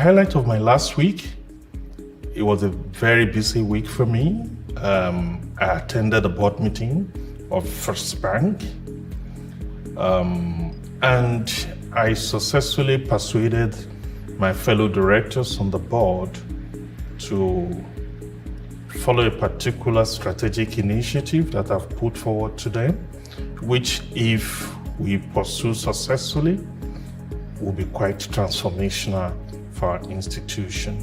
highlight of my last week, it was a very busy week for me. I attended a board meeting of First Bank, and I successfully persuaded my fellow directors on the board to follow a particular strategic initiative that I've put forward to them, which, if we pursue successfully, will be quite transformational for our institution.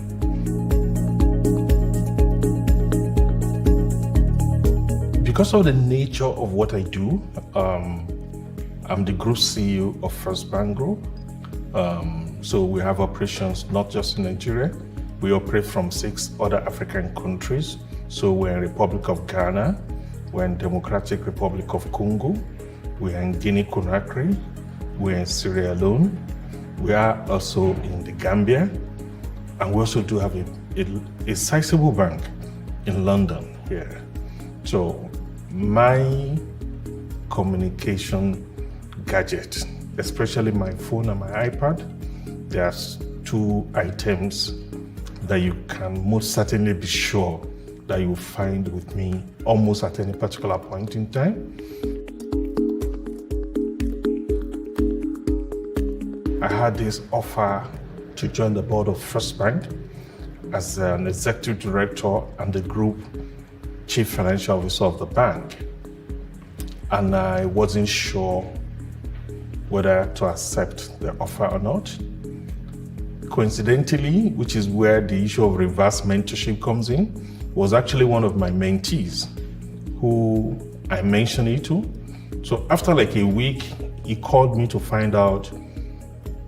Because of the nature of what I do, I'm the group CEO of First Bank Group. So we have operations not just in Nigeria. We operate from 6 other African countries. So we're in Republic of Ghana, we're in Democratic Republic of Congo, we're in Guinea-Conakry, we're in Sierra Leone, we are also in the Gambia, and we also do have a sizable bank in London here. So my communication gadget, especially my phone and my iPad, there's 2 items that you can most certainly be sure that you'll find with me almost at any particular point in time. I had this offer to join the board of First Bank as an executive director and the group chief financial officer of the bank. And I wasn't sure whether to accept the offer or not. Coincidentally, which is where the issue of reverse mentorship comes in, was actually one of my mentees who I mentioned it to. So after like a week, he called me to find out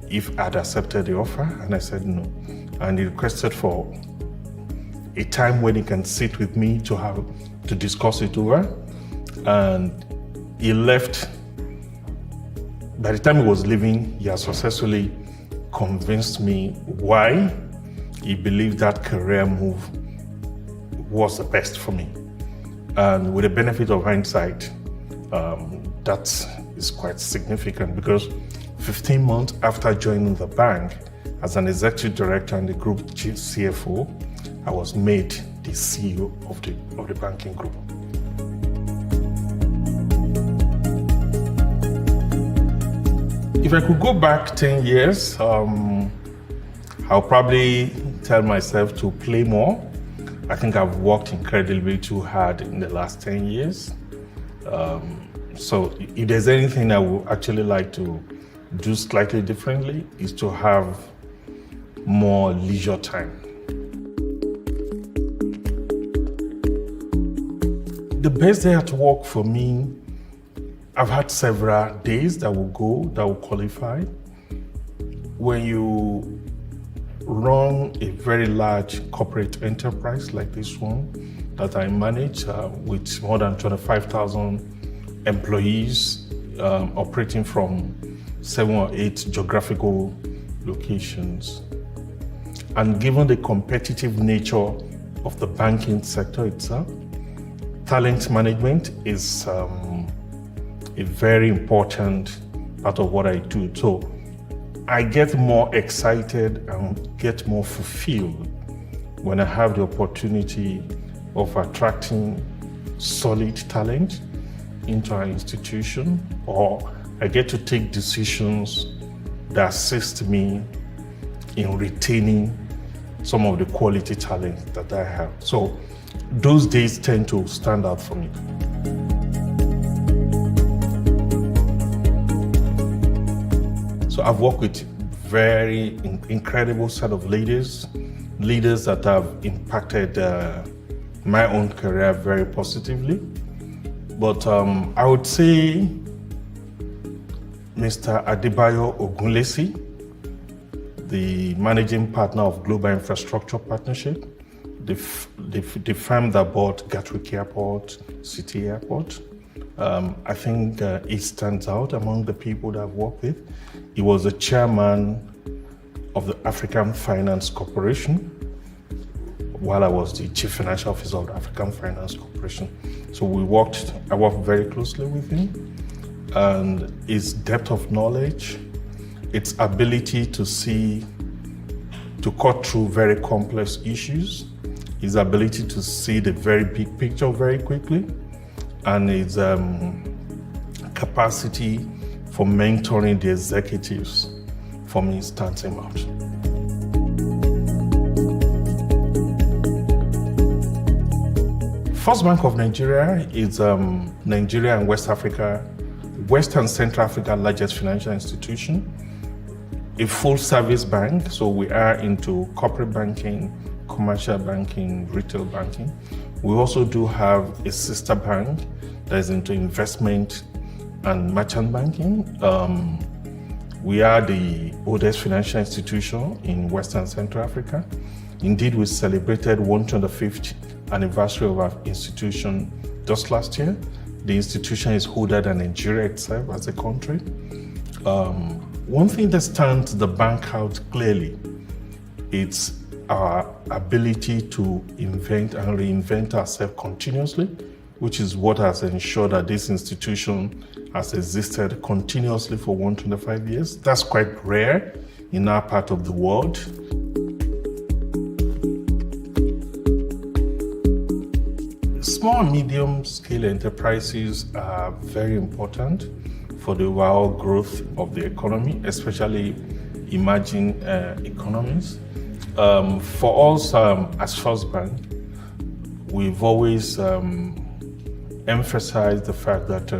if I'd accepted the offer, and I said no. And he requested for a time when he can sit with me to discuss it over. And he left. By the time he was leaving, he had successfully convinced me why he believed that career move was the best for me. And with the benefit of hindsight, that is quite significant, because 15 months after joining the bank as an executive director and the group chief CFO, I was made the CEO of the banking group. If I could go back 10 years, I'll probably tell myself to play more. I think I've worked incredibly too hard in the last 10 years. So if there's anything I would actually like to do slightly differently, is to have more leisure time. The best day at work for me, I've had several days that will qualify. When you run a very large corporate enterprise like this one that I manage, with more than 25,000 employees operating from 7 or 8 geographical locations. And given the competitive nature of the banking sector itself, talent management is a very important part of what I do. So I get more excited and get more fulfilled when I have the opportunity of attracting solid talent into our institution, or I get to take decisions that assist me in retaining some of the quality talent that I have. So those days tend to stand out for me. So I've worked with very incredible set of leaders that have impacted my own career very positively. But I would say Mr. Adebayo Ogunlesi, the managing partner of Global Infrastructure Partnership, the firm that bought Gatwick Airport, City Airport. I think he stands out among the people that I've worked with. He was the chairman of the African Finance Corporation while I was the chief financial officer of the African Finance Corporation. So I worked very closely with him, and his depth of knowledge, its ability to see to cut through very complex issues, his ability to see the very big picture very quickly, and his capacity for mentoring the executives. For me, stands him out. First Bank of Nigeria is Nigeria and West and Central Africa largest financial institution, a full service bank. So we are into corporate banking, commercial banking, retail banking. We also do have a sister bank that is into investment and merchant banking. We are the oldest financial institution in West and Central Africa. Indeed, we celebrated 125th anniversary of our institution just last year. The institution is older than Nigeria itself as a country. One thing that stands the bank out clearly, it's our ability to invent and reinvent ourselves continuously, which is what has ensured that this institution has existed continuously for 125 years. That's quite rare in our part of the world. Small and medium-scale enterprises are very important for the overall growth of the economy, especially emerging economies. For us as First Bank, we've always emphasized the fact that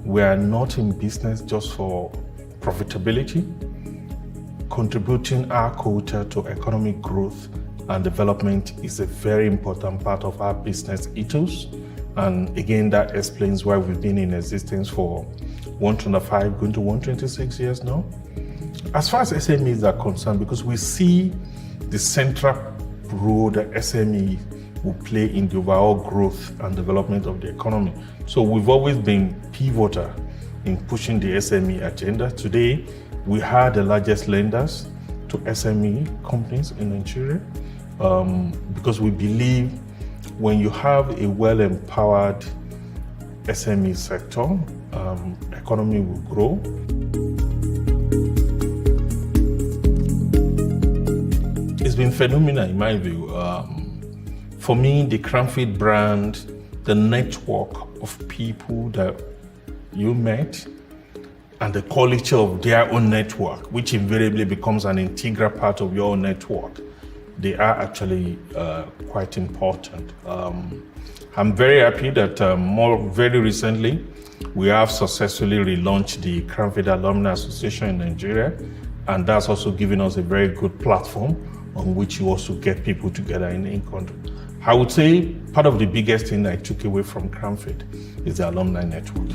we are not in business just for profitability. Contributing our quota to economic growth and development is a very important part of our business ethos. And again, that explains why we've been in existence for 125, going to 126 years now. As far as SMEs are concerned, because we see the central role that SME will play in the overall growth and development of the economy. So we've always been pivotal in pushing the SME agenda. Today, we are the largest lenders to SME companies in Nigeria because we believe when you have a well-empowered SME sector, economy will grow. It's been phenomenal in my view. For me, the Cranfield brand, the network of people that you met, and the quality of their own network, which invariably becomes an integral part of your own network, they are actually quite important. I'm very happy that very recently, we have successfully relaunched the Cranfield Alumni Association in Nigeria, and that's also given us a very good platform on which you also get people together in country. I would say part of the biggest thing I took away from Cranfield is the alumni network.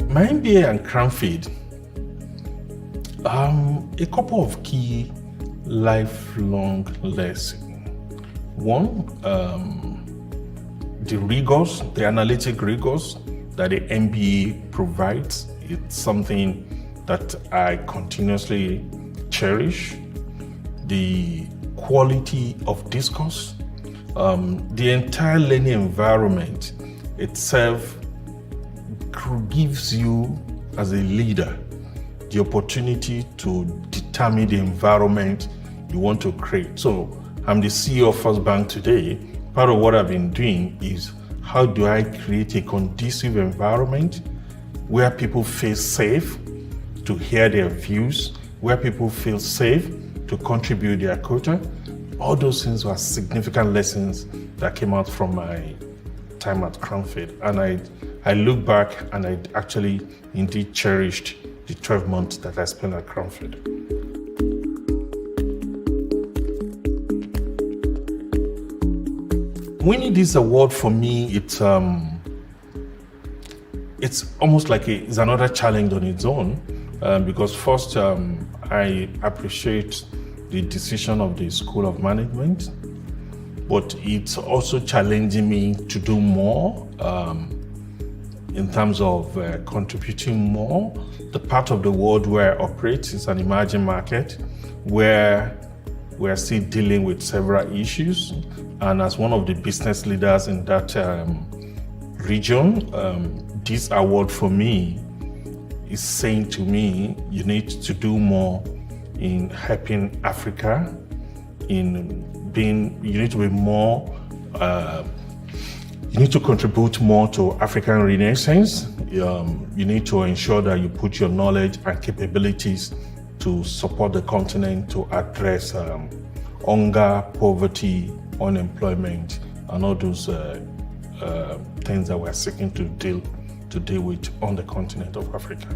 My MBA and Cranfield, a couple of key lifelong lessons. One, the rigors, the analytic rigors that the MBA provides. It's something that I continuously cherish. The quality of discourse, the entire learning environment itself gives you, as a leader, the opportunity to determine the environment you want to create. So I'm the CEO of First Bank today. Part of what I've been doing is how do I create a conducive environment where people feel safe to hear their views, where people feel safe to contribute their quota. All those things were significant lessons that came out from my time at Cranfield. And I look back and I actually indeed cherished the 12 months that I spent at Cranfield. Winning this award for me, it's almost like it's another challenge on its own, because first, I appreciate the decision of the School of Management, but it's also challenging me to do more in terms of contributing more. The part of the world where I operate is an emerging market where we're still dealing with several issues. And as one of the business leaders in that region, this award for me is saying to me, you need to do more in helping Africa, you need to be more, you need to contribute more to African renaissance. You need to ensure that you put your knowledge and capabilities to support the continent to address hunger, poverty, unemployment, and all those things that we're seeking to deal with on the continent of Africa.